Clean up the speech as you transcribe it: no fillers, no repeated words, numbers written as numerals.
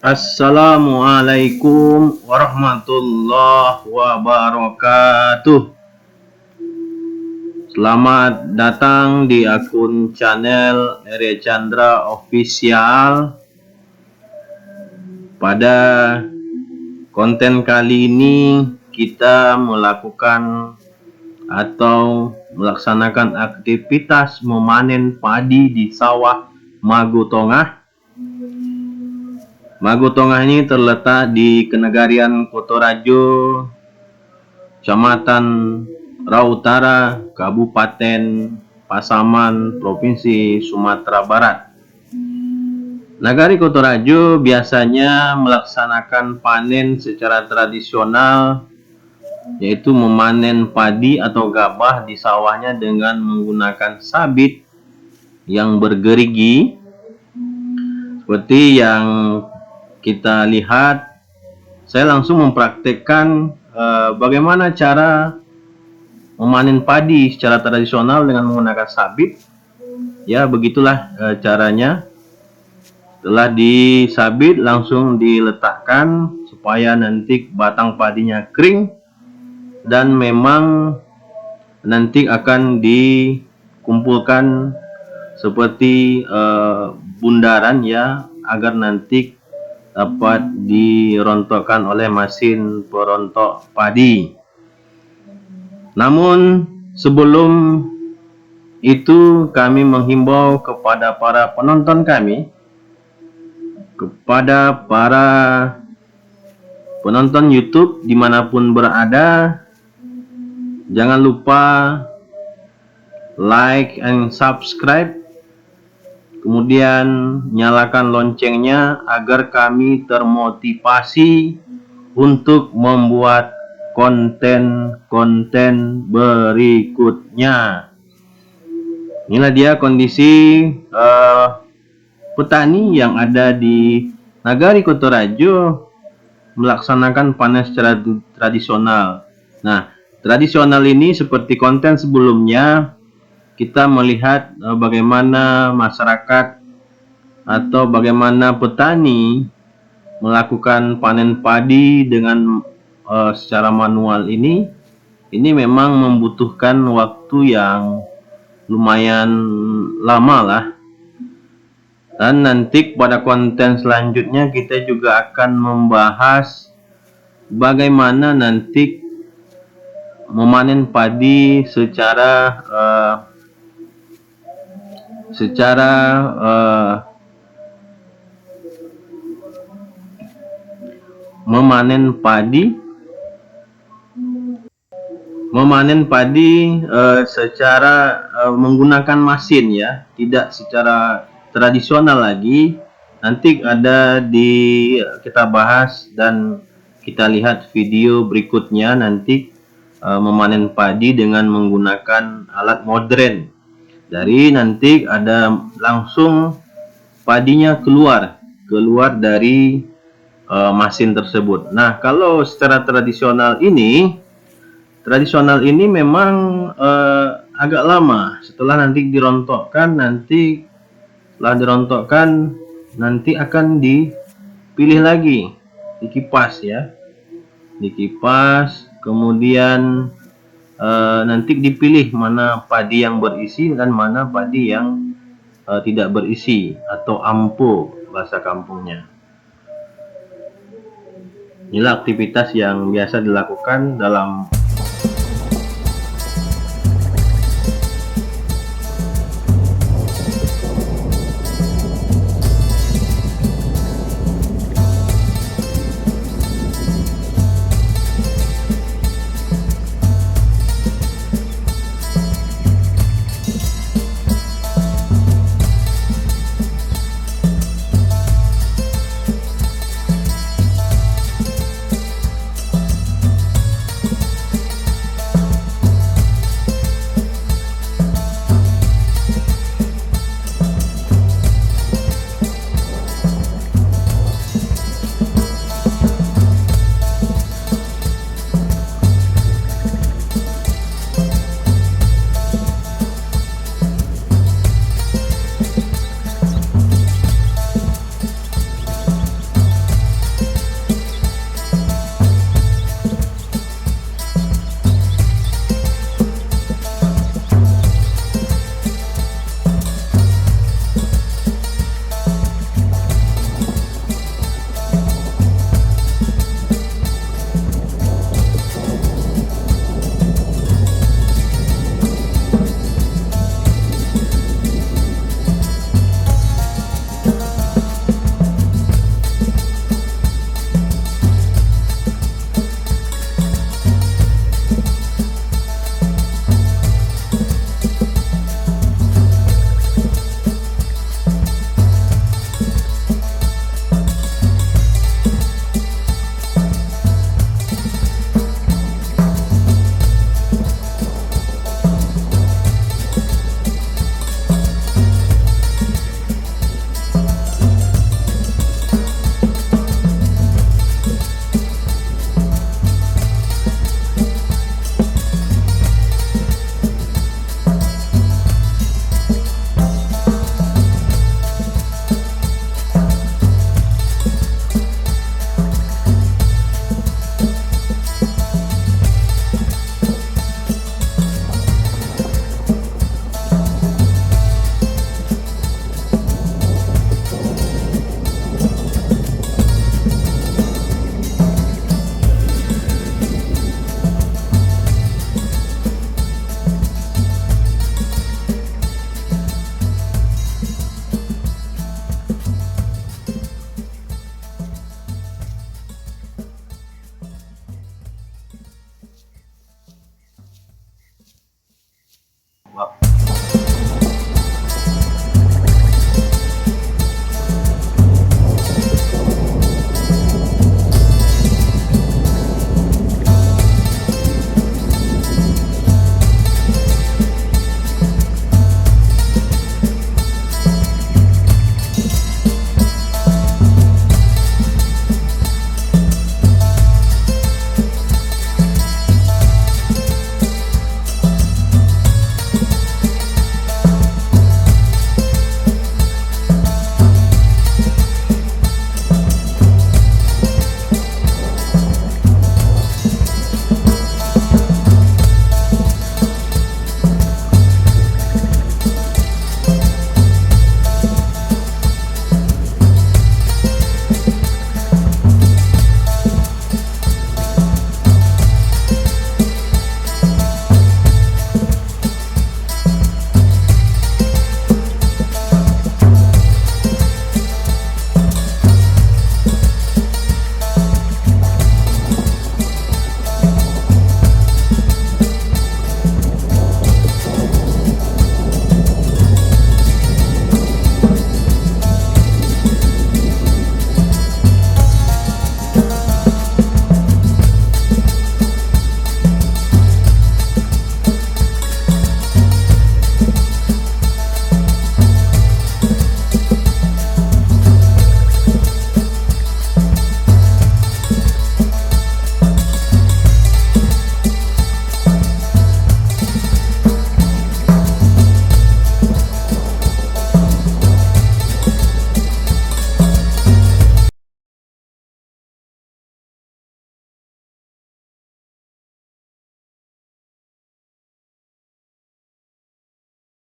Assalamualaikum warahmatullahi wabarakatuh. Selamat datang di akun channel Arya Chandra Official. Pada konten kali ini kita melakukan atau melaksanakan aktivitas memanen padi di sawah Magu Tongah. Magu Tongah ini terletak di Kenegarian Kotorajo, Kecamatan Rautara, Kabupaten Pasaman, Provinsi Sumatera Barat. Nagari Kotorajo biasanya melaksanakan panen secara tradisional, yaitu memanen padi atau gabah di sawahnya dengan menggunakan sabit yang bergerigi, seperti yang kita lihat. Saya langsung mempraktekkan bagaimana cara memanen padi secara tradisional dengan menggunakan sabit. Ya, begitulah caranya. Setelah disabit, langsung diletakkan supaya nanti batang padinya kering, dan memang nanti akan dikumpulkan seperti bundaran, ya, agar nanti dapat dirontokkan oleh mesin perontok padi. Namun sebelum itu kami menghimbau kepada para penonton kami, kepada para penonton YouTube dimanapun berada, jangan lupa like and subscribe, kemudian nyalakan loncengnya agar kami termotivasi untuk membuat konten-konten berikutnya. Inilah dia kondisi petani yang ada di Nagari Kotorajo melaksanakan panen secara tradisional. Nah, tradisional ini seperti konten sebelumnya, kita melihat bagaimana masyarakat atau bagaimana petani melakukan panen padi dengan secara manual ini. Ini memang membutuhkan waktu yang lumayan lama lah. Dan nanti pada konten selanjutnya kita juga akan membahas bagaimana nanti memanen padi secara memanen padi secara menggunakan mesin, ya, tidak secara tradisional lagi. Nanti ada kita bahas dan kita lihat video berikutnya, nanti memanen padi dengan menggunakan alat modern. Dari nanti ada langsung padinya keluar dari mesin tersebut. Nah, kalau secara tradisional ini memang agak lama. Setelah nanti dirontokkan, nanti akan dipilih lagi, dikipas, ya, dikipas, kemudian nanti dipilih mana padi yang berisi dan mana padi yang tidak berisi, atau ampo bahasa kampungnya. Inilah aktivitas yang biasa dilakukan dalam